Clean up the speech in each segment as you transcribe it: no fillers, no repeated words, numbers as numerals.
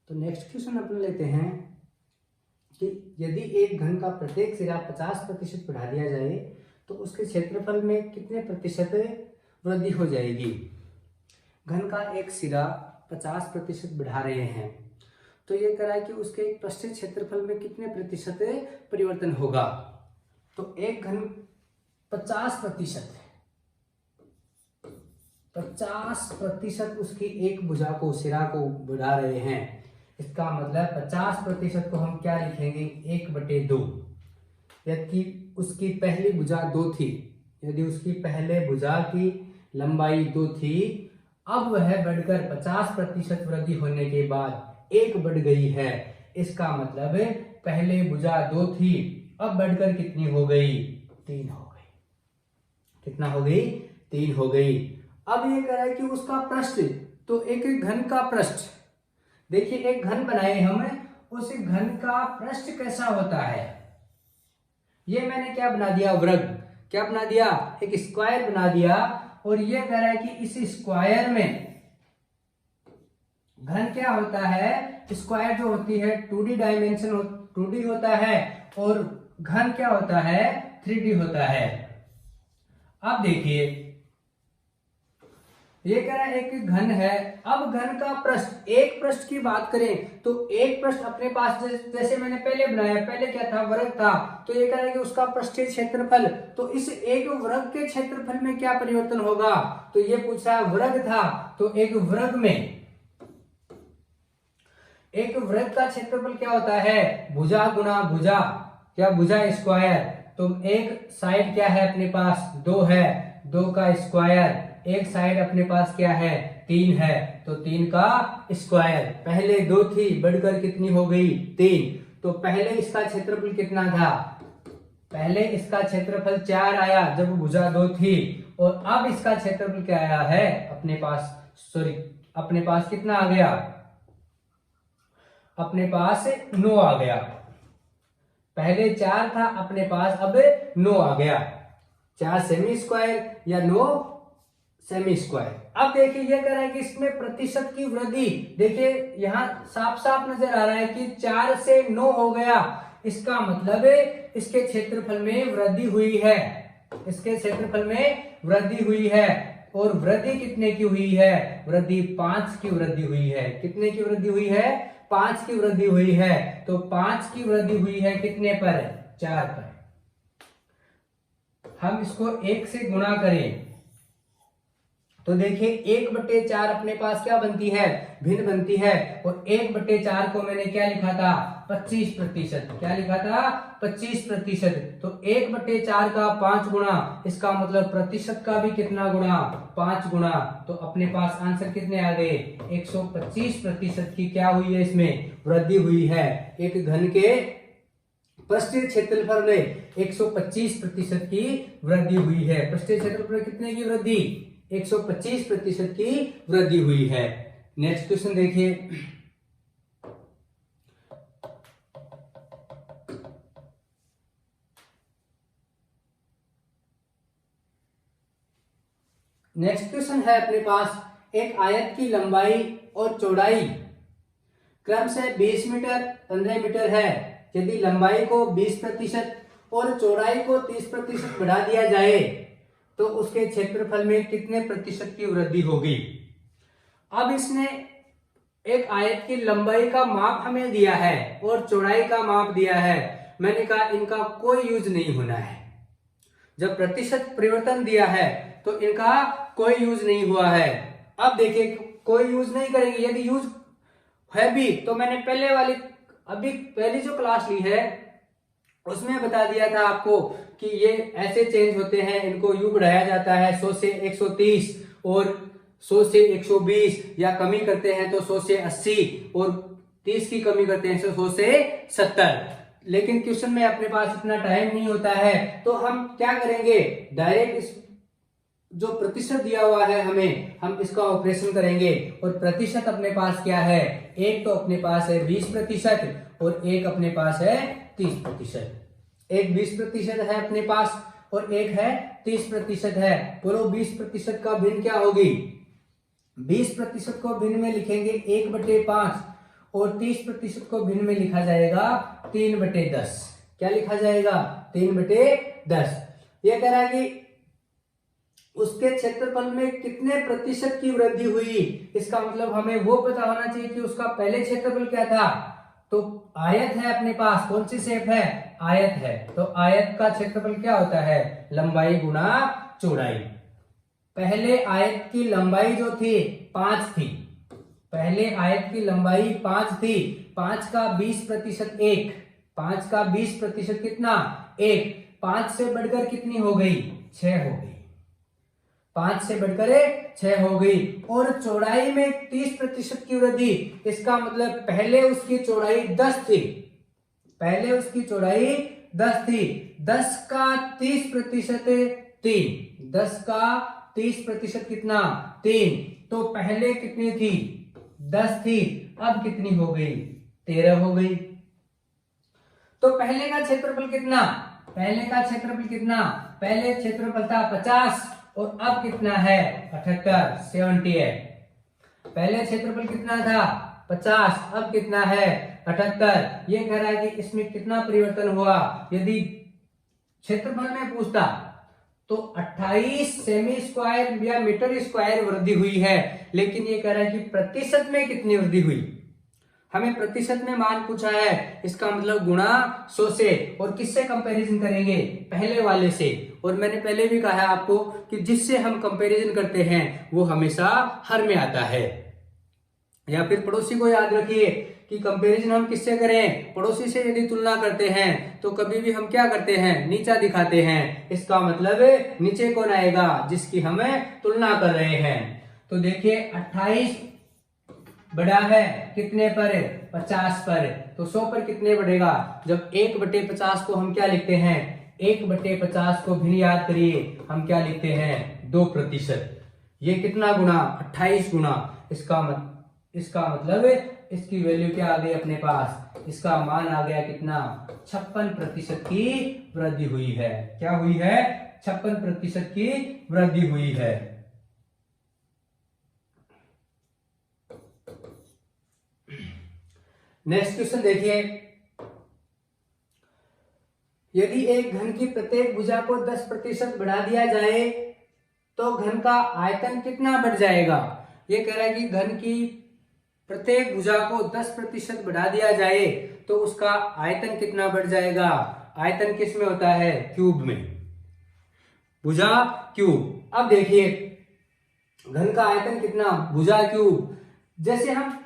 तो next question अपन लेते हैं कि यदि एक घन का प्रत्येक सिरा 50% बढ़ा दिया जाए तो उसके क्षेत्रफल में कितने प्रतिशत वृद्धि हो जाएगी। घन का एक सिरा 50% बढ़ा रहे हैं तो ये कह रहा है कि उसके एक पृष्ठीय क्षेत्रफल में कितने प्रतिशत परिवर्तन होगा। तो एक घन 50% उसकी एक भुजा को सिरा को बढ़ा रहे हैं। इसका मतलब 50% को हम क्या लिखेंगे 1/2। यदि उसकी पहली भुजा 2 थी, यदि उसकी पहले भुजा की लंबाई 2 थी, अब वह बढ़कर 50% वृद्धि होने के बाद 1 बढ़ गई है। इसका मतलब पहले भुजा 2 थी, अब बढ़कर कितनी हो गई 3 हो गई। कितना हो गई 3 हो गई। अब ये कह रहा है कि उसका पृष्ठ, तो एक घन का पृष्ठ, देखिए एक घन बनाए हम, उस घन का पृष्ठ कैसा होता है। ये मैंने क्या बना दिया वर्ग, क्या बना दिया एक स्क्वायर बना दिया। और ये कह रहा है कि इस स्क्वायर में घन क्या होता है, स्क्वायर जो होती है 2D डायमेंशन 2D होता है और घन क्या होता है 3D होता है। अब देखिए ये कह रहा है एक घन है। अब घन का पृष्ठ, एक पृष्ठ की बात करें तो एक पृष्ठ अपने पास जैसे मैंने पहले बनाया, पहले क्या था वर्ग था, तो ये कह रहा है कि उसका पृष्ठीय क्षेत्रफल, तो इस एक वर्ग के क्षेत्रफल में क्या परिवर्तन होगा। तो ये पूछा वर्ग था, तो एक वर्ग में एक वृत्त का क्षेत्रफल क्या होता है भुजा गुणा भुजा, क्या भुजा स्क्वायर। तो एक साइड क्या है अपने पास 2 है, 2 का स्क्वायर। एक साइड अपने पास क्या है 3 है, तो 3 का स्क्वायर। पहले 2 थी, बढ़कर कितनी हो गई 3। तो पहले इसका क्षेत्रफल कितना था, पहले इसका क्षेत्रफल 4 आया जब भुजा 2 थी, और अब इसका क्षेत्रफल क्या आया है अपने पास, सॉरी अपने पास कितना आ गया, अपने पास 9 आ गया। पहले 4 था अपने पास, अब 9 आ गया। 4 सेमी स्क्वायर या 9 सेमी स्क्वायर। अब देखिए ये कह रहा है कि इसमें प्रतिशत की वृद्धि, देखिए यहां साफ साफ नजर आ रहा है कि 4 से 9 हो गया। इसका मतलब इसके क्षेत्रफल में वृद्धि हुई है, इसके क्षेत्रफल में वृद्धि हुई है। और वृद्धि कितने की हुई है, वृद्धि 5 की वृद्धि हुई है। कितने की वृद्धि हुई है 5 की वृद्धि हुई है। तो 5 की वृद्धि हुई है कितने पर 4 पर। हम इसको 1 से गुणा करें तो देखिए 1/4 अपने पास क्या बनती है भिन्न बनती है। और 1/4 को मैंने क्या लिखा था 25%। क्या लिखा था 25%। तो 1/4 का 5 गुणा, इसका मतलब प्रतिशत का भी कितना गुणा 5 गुणा। तो अपने पास आंसर कितने आ गए 125% की क्या हुई है इसमें वृद्धि हुई है। एक घन के पृष्ठीय क्षेत्रफल में 125% की वृद्धि हुई है। पृष्ठीय क्षेत्रफल में कितने की वृद्धि 125% की वृद्धि हुई है। नेक्स्ट क्वेश्चन देखिए, नेक्स्ट क्वेश्चन है अपने पास, एक आयत की लंबाई और चौड़ाई क्रम से 20 मीटर 15 मीटर है। यदि लंबाई को 20% और चौड़ाई को 30% बढ़ा दिया जाए तो उसके क्षेत्रफल में कितने प्रतिशत की वृद्धि होगी। अब इसने एक आयत की लंबाई का माप हमें दिया है और चौड़ाई का माप दिया है। मैंने कहा इनका कोई यूज नहीं होना है। जब प्रतिशत परिवर्तन दिया है तो इनका कोई यूज नहीं हुआ है। अब देखिए कोई यूज नहीं करेंगे, यदि यूज है भी तो मैंने पहले वाली अभी पहली जो क्लास ली है उसमें बता दिया था आपको कि ये ऐसे चेंज होते हैं, इनको यू बढ़ाया जाता है 100 से 130 और 100 से 120, या कमी करते हैं तो 100 से 80 और 30 की कमी करते हैं तो 100 से 70। लेकिन क्वेश्चन में अपने पास इतना टाइम नहीं होता है, तो हम क्या करेंगे डायरेक्ट इस जो प्रतिशत दिया हुआ है हमें, हम इसका ऑपरेशन करेंगे। और प्रतिशत अपने पास क्या है, एक तो अपने पास है 20% और एक अपने पास है 30%। एक 20% है अपने पास और एक है 30% है। बोलो 20% का भिन्न क्या होगी, 20% को भिन्न में लिखेंगे 1/5 और 30% को भिन्न में लिखा जाएगा 3/10। क्या लिखा जाएगा? 3/10। यह कह रहा है कि उसके क्षेत्रफल में कितने प्रतिशत की वृद्धि हुई। इसका मतलब हमें वो पता होना चाहिए कि उसका पहले क्षेत्रफल क्या था। तो आयत है अपने पास, कौन सी शेप है? आयत है। तो आयत का क्षेत्रफल क्या होता है? लंबाई गुना चौड़ाई। पहले आयत की लंबाई जो थी 5 थी। पहले आयत की लंबाई 5 थी। 5 का 20% 1। 5 का 20% कितना? 1। 5 से बढ़कर कितनी हो गई? 6 हो गई। 5 से बढ़कर 6 हो गई। और चौड़ाई में 30% की वृद्धि। इसका मतलब पहले उसकी चौड़ाई 10 थी। पहले उसकी चौड़ाई 10 थी। 10 का 30% 3। 10 का 30% कितना? 3। तो पहले कितनी थी? 10 थी। अब कितनी हो गई? 13 हो गई। तो पहले का क्षेत्रफल कितना? पहले का क्षेत्रफल कितना? पहले क्षेत्रफल था 50 और अब कितना है? 78, 78। पहले क्षेत्रफल कितना था? 50, अब कितना है? 78। ये कह रहा है कि इसमें कितना परिवर्तन हुआ। यदि क्षेत्रफल में पूछता तो 28 सेमी स्क्वायर या मीटर स्क्वायर वृद्धि हुई है, लेकिन ये कह रहा है कि प्रतिशत में कितनी वृद्धि हुई। हमें प्रतिशत में मान पूछा है, इसका मतलब गुणा 100 से। और किससे कंपैरिजन करेंगे? पहले वाले से। और मैंने पहले भी कहा है आपको कि जिससे हम कंपैरिजन करते हैं वो हमेशा हर में आता है। या फिर पड़ोसी को याद रखिए कि कंपैरिजन हम किससे करें? पड़ोसी से यदि तुलना करते हैं तो कभी भी हम क्या करते हैं? नीचा दिखाते हैं। इसका मतलब नीचे कौन आएगा? जिसकी हमें तुलना कर रहे हैं। तो देखिए 28 बड़ा है कितने पर? 50 पर। तो 100 पर कितने बढ़ेगा? जब 1/50 को हम क्या लिखते हैं? 1/50 को भी याद करिए, हम क्या लिखते हैं? 2%। ये कितना गुना? 28 गुना। इसका मतलब इसकी वैल्यू क्या आ गई अपने पास? इसका मान आ गया कितना? 56% की वृद्धि हुई है। क्या हुई है? 56% की वृद्धि हुई है। नेक्स्ट क्वेश्चन देखिए, यदि एक घन की प्रत्येक भुजा को 10% बढ़ा दिया जाए तो घन का आयतन कितना बढ़ जाएगा। ये कह रहा है कि घन की प्रत्येक भुजा को 10% बढ़ा दिया जाए तो उसका आयतन कितना बढ़ जाएगा। आयतन किस में होता है? क्यूब में। भुजा क्यूब। अब देखिए घन का आयतन कितना? भुजा क्यूब। जैसे हम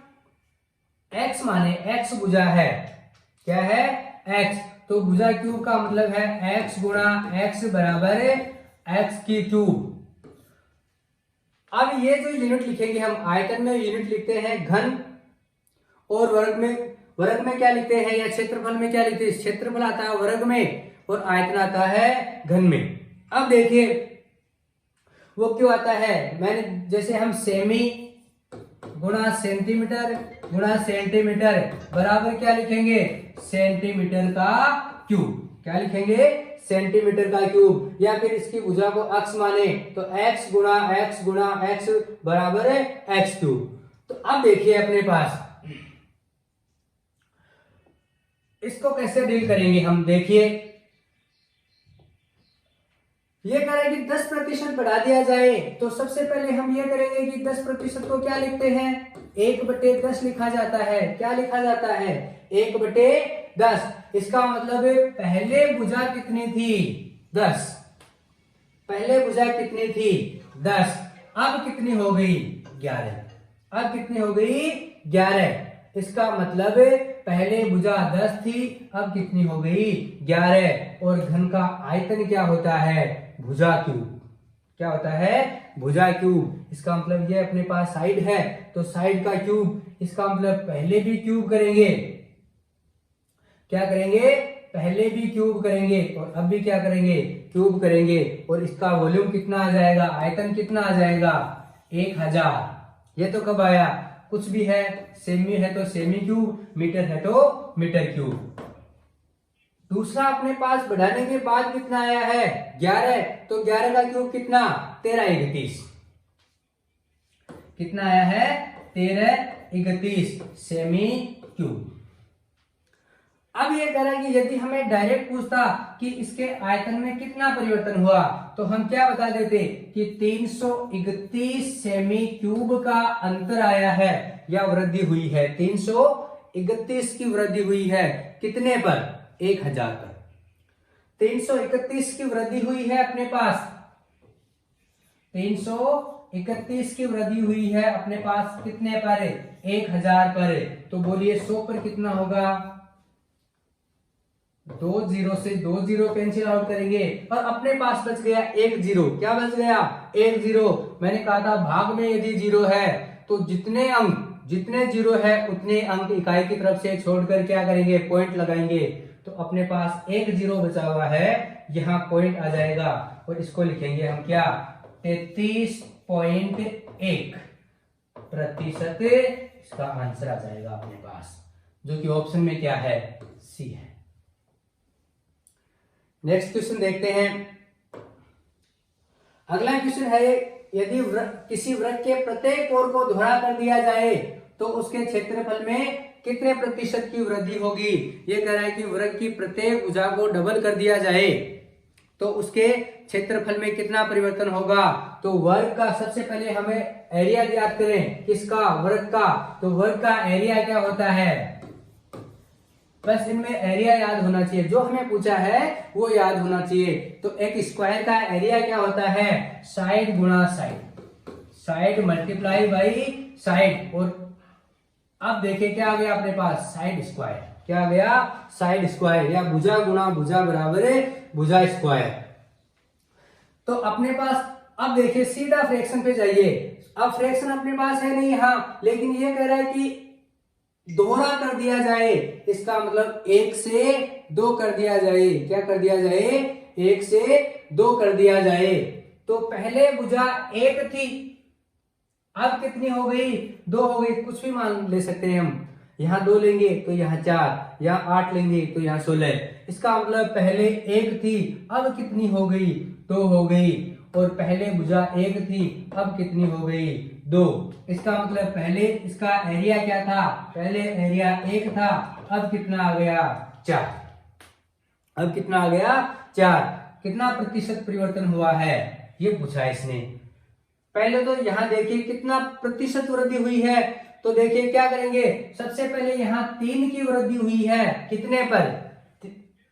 x माने, x भुजा है, क्या है? x। तो भुजा क्यूब का मतलब है x गुणा x बराबर x की क्यूब। अब ये जो यूनिट लिखेंगे हम, आयतन में यूनिट लिखते हैं घन, और वर्ग में क्या लिखते हैं, या क्षेत्रफल में क्या लिखते हैं? क्षेत्रफल आता है वर्ग में और आयतन आता है घन में। अब देखिए वो क्यों आता है? मैंने जैसे हम सेमी गुणा सेंटीमीटर गुणा सेंटीमीटर बराबर क्या लिखेंगे? सेंटीमीटर का क्यूब। क्या लिखेंगे? सेंटीमीटर का क्यूब। या फिर इसकी भुजा को अक्ष माने तो x गुणा x बराबर है x क्यूब। तो अब देखिए अपने पास इसको कैसे डील करेंगे हम। देखिए ये कह रहा है कि 10% बढ़ा दिया जाए तो सबसे पहले हम ये करेंगे कि 10% को क्या लिखते हैं? 1/10 लिखा जाता है। क्या लिखा जाता है? 1/10। इसका मतलब पहले भुजा कितनी थी? 10। पहले भुजा कितनी थी? 10। अब कितनी हो गई? 11। अब कितनी हो गई? 11। इसका मतलब पहले भुजा 10 थी, अब कितनी हो गई? 11। और घन का आयतन क्या होता है? भुजा क्यूब। क्या होता है? भुजा क्यूब। इसका मतलब ये अपने पास साइड है तो साइड का क्यूब। इसका मतलब पहले भी क्यूब करेंगे, क्या करेंगे? पहले भी क्यूब करेंगे और अब भी क्या करेंगे? क्यूब करेंगे। और इसका वॉल्यूम कितना आ जाएगा? आयतन कितना आ जाएगा? 1000। ये तो कब आया? कुछ भी है, सेमी है तो सेमी क्यूब, मीटर है तो मीटर क्यूब। दूसरा अपने पास बढ़ाने के बाद कितना आया है? 11। तो 11 का क्यूब कितना? 13 31। कितना आया है? 13 31 सेमी क्यूब। अब ये कह रहा है कि यदि हमें डायरेक्ट पूछता कि इसके आयतन में कितना परिवर्तन हुआ तो हम क्या बता देते कि 331 सेमी क्यूब का अंतर आया है या वृद्धि हुई है। 331 की वृद्धि हुई है कितने पर? 1000 पर। 331 की वृद्धि हुई है अपने पास, 331 की वृद्धि हुई है अपने पास कितने पर? 1000 पर। तो बोलिए 100 पर कितना होगा? 2 जीरो से 2 जीरो कैंसिल आउट करेंगे और अपने पास बच गया 1 जीरो। क्या बच गया? 1 जीरो। मैंने कहा था भाग में यदि जीरो है तो जितने जीरो है उतने अंक इकाई की तरफ से छोड़कर क्या करेंगे? पॉइंट लगाएंगे। तो अपने पास 1 जीरो बचा हुआ है, यहाँ पॉइंट आ जाएगा और इसको लिखेंगे हम क्या? 33.1 प्रतिशत इसका आंसर आ जाएगा अपने पास, जो कि ऑप्शन में क्या है? सी है। नेक्स्ट क्वेश्चन देखते हैं। अगला क्वेश्चन है, यदि किसी वृत्त के प्रत्येक कोण को दोहरा कर दिया जाए तो उसके क्षेत्रफल में कितने प्रतिशत की वृद्धि होगी? ये कह रहा है कि वृत्त की प्रत्येक भुजा को डबल कर दिया जाए तो उसके क्षेत्रफल में कितना परिवर्तन होगा? तो वर्ग का सबसे पहले हमें एरिया याद करें। किसका? वर्ग का। तो वर्ग का एरिया क्या होता है? बस इनमें एरिया याद होना चाहिए, जो हमें पूछा है वो याद होना चाहिए। तो एक स्क्वायर का एरिया क्या होता है? साइड गुणा side, side multiply by side. और अब देखिए क्या आ गया अपने पास? Side square. क्या आ गया? साइड स्क्वायर, या भुजा गुणा भुजा बराबर है भुजा स्क्वायर। तो अपने पास अब देखिए सीधा फ्रैक्शन पे जाइए। अब फ्रैक्शन अपने पास है नहीं यहाँ, लेकिन ये कह रहा है कि दोहरा कर दिया जाए, इसका मतलब 1 से 2 कर दिया जाए। क्या कर दिया जाए? 1 से 2 कर दिया जाए। तो पहले भुजा 1 थी, अब कितनी हो गई? 2 हो गई। कुछ भी मान ले सकते हैं हम। यहाँ 2 लेंगे तो यहाँ 4, यहाँ 8 लेंगे तो यहाँ 16। इसका मतलब पहले 1 थी, अब कितनी हो गई? 2 हो गई। और पहले भुजा 1 थी, अब कितनी हो गई? 2। इसका मतलब पहले इसका एरिया क्या था? पहले एरिया 1 था, अब कितना आ गया? 4। अब कितना आ गया? 4। कितना प्रतिशत परिवर्तन हुआ है ये पूछा इसने। पहले तो यहाँ देखिए कितना प्रतिशत वृद्धि हुई है। तो देखिए क्या करेंगे? सबसे पहले यहाँ 3 की वृद्धि हुई है कितने पर?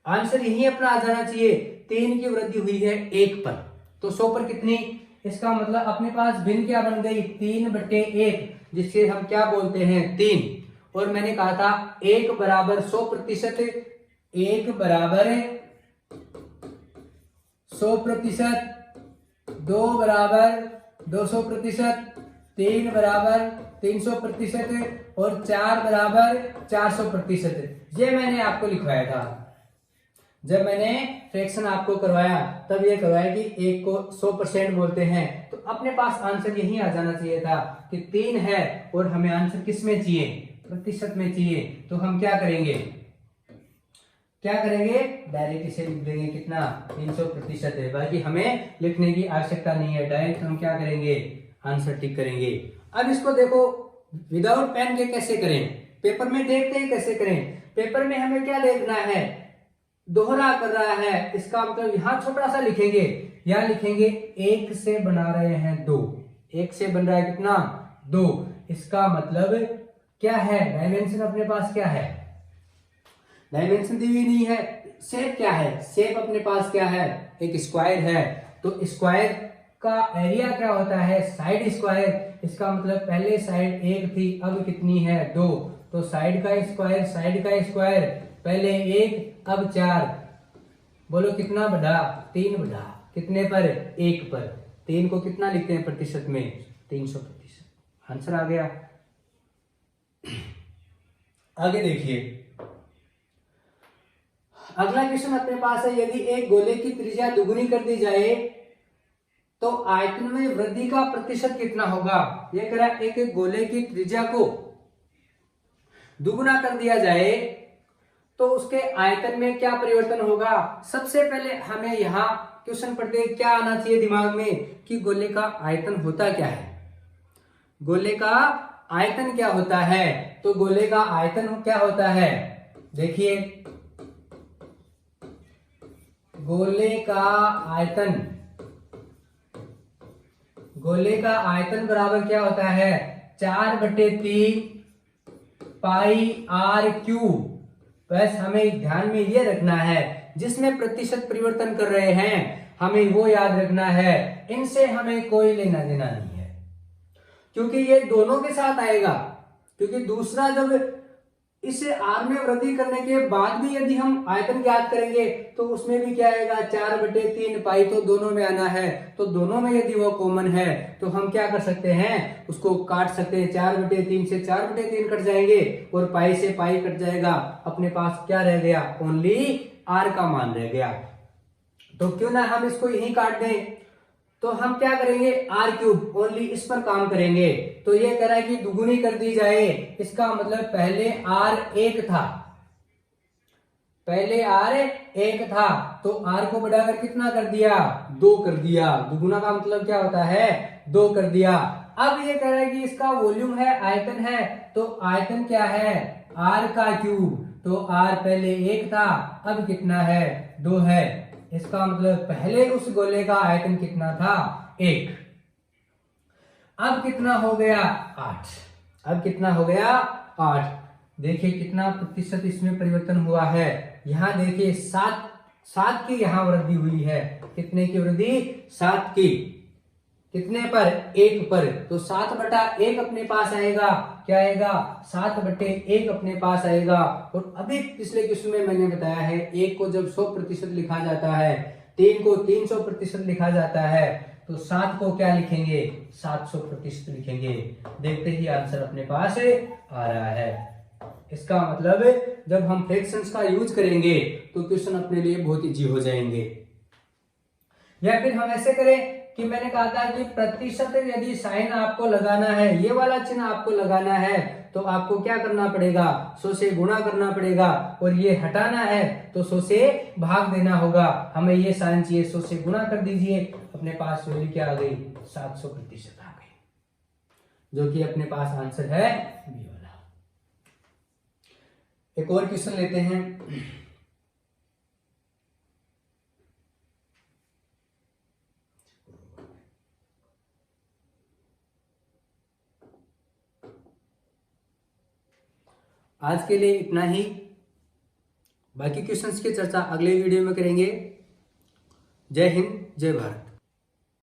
आंसर यही अपना आ जाना चाहिए। 3 की वृद्धि हुई है 1 पर, तो 100 पर कितनी? इसका मतलब अपने पास भिन्न क्या बन गई? 3/1, जिससे हम क्या बोलते हैं? 3। और मैंने कहा था 1 बराबर 100%, 1 बराबर 100%, 2 बराबर 200%, 3 बराबर 300% और 4 बराबर 400%। ये मैंने आपको लिखवाया था जब मैंने फ्रैक्शन आपको करवाया, तब ये करवाया कि 1 को 100% बोलते हैं। तो अपने पास आंसर यही आ जाना चाहिए था कि 3 है और हमें आंसर किस में चाहिए? प्रतिशत में चाहिए। तो हम क्या करेंगे? डायरेक्ट इसे लिख देंगे कितना? 300% है। बाकी हमें लिखने की आवश्यकता नहीं है, डायरेक्ट हम क्या करेंगे? आंसर टिक करेंगे। अब इसको देखो विदाउट पेन के कैसे करें, पेपर में देखते हैं कैसे करें। पेपर में हमें क्या देखना है? दोहरा कर रहा है, इसका मतलब यहां छोटा सा लिखेंगे, यहां लिखेंगे 1 से बना रहे हैं 2। 1 से बन रहा है कितना? 2। इसका मतलब क्या है? डायमेंशन अपने पास क्या है? डायमेंशन दी हुई नहीं है। शेप क्या है? शेप अपने पास क्या है? एक स्क्वायर है। तो स्क्वायर का एरिया क्या होता है? Side square. इसका मतलब पहले साइड 1 थी, अब कितनी है? 2। तो साइड का स्क्वायर, पहले 1 अब 4। बोलो कितना बढ़ा? 3 बढ़ा। कितने पर? 1 पर। 3 को कितना लिखते हैं प्रतिशत में? 300%। आंसर आ गया। आगे देखिए, अगला क्वेश्चन अपने पास है, यदि एक गोले की त्रिज्या दुगुनी कर दी जाए तो आयतन में वृद्धि का प्रतिशत कितना होगा? यह कह रहा है एक गोले की त्रिज्या को दुगुना कर दिया जाए तो उसके आयतन में क्या परिवर्तन होगा? सबसे पहले हमें यहाँ क्वेश्चन पढ़ते क्या आना चाहिए दिमाग में कि गोले का आयतन होता क्या है? गोले का आयतन क्या होता है? तो गोले का आयतन क्या होता है? देखिए, गोले का आयतन, गोले का आयतन बराबर क्या होता है? 4/3 पाई आर क्यूब। बस हमें ध्यान में ये रखना है, जिसमें प्रतिशत परिवर्तन कर रहे हैं हमें वो याद रखना है, इनसे हमें कोई लेना देना नहीं है, क्योंकि ये दोनों के साथ आएगा। क्योंकि दूसरा, जब इसे आर में वृद्धि करने के बाद भी यदि हम आयतन ज्ञात करेंगे तो उसमें भी क्या आएगा? 4/3 पाई, तो दोनों में आना है। तो दोनों में यदि वो कॉमन है तो हम क्या कर सकते हैं? उसको काट सकते हैं। 4/3 से 4/3 कट जाएंगे और पाई से पाई कट जाएगा। अपने पास क्या रह गया? ओनली आर का मान रह गया। तो क्यों ना हम इसको यही काट दें। तो हम क्या करेंगे? आर क्यूब, ओनली इस पर काम करेंगे। तो ये कह रहा है कि दुगुनी कर दी जाए, इसका मतलब पहले आर 1 था, पहले आर 1 था, तो आर को बढ़ाकर कितना कर दिया? 2 कर दिया। दुगुना का मतलब क्या होता है? 2 कर दिया। अब ये कह रहा है कि इसका वॉल्यूम है, आयतन है, तो आयतन क्या है? आर का क्यूब। तो आर पहले 1 था, अब कितना है? 2 है। इसका मतलब पहले उस गोले का आयतन कितना था? 1। अब कितना हो गया? 8। अब कितना हो गया? 8। देखिए कितना प्रतिशत इसमें परिवर्तन हुआ है। यहां देखिए 7 की यहां वृद्धि हुई है। कितने की वृद्धि? 7 की। कितने पर? 1 पर। तो 7/1 अपने पास आएगा। क्या आएगा? 7/1 अपने पास आएगा। और अभी पिछले क्वेश्चन में मैंने बताया है, 1 को जब 100% लिखा जाता है, 3 को 300% लिखा जाता है, तो 7 को क्या लिखेंगे? 700% लिखेंगे। देखते ही आंसर अपने पास आ रहा है। इसका मतलब जब हम फ्रैक्शंस का यूज करेंगे तो क्वेश्चन अपने लिए बहुत इजी हो जाएंगे। या फिर हम ऐसे करें कि मैंने कहा था कि प्रतिशत यदि साइन आपको लगाना है, ये वाला चिन्ह आपको लगाना है, तो आपको क्या करना पड़ेगा? 100 से गुणा करना पड़ेगा। और ये हटाना है तो 100 से भाग देना होगा। हमें ये साइन चाहिए, 100 से गुणा कर दीजिए। अपने पास वैल्यू क्या आ गई? 700% आ गई, जो कि अपने पास आंसर है बी वाला। एक और क्वेश्चन लेते हैं। आज के लिए इतना ही। बाकी क्वेश्चंस की चर्चा अगले वीडियो में करेंगे। जय हिंद, जय भारत।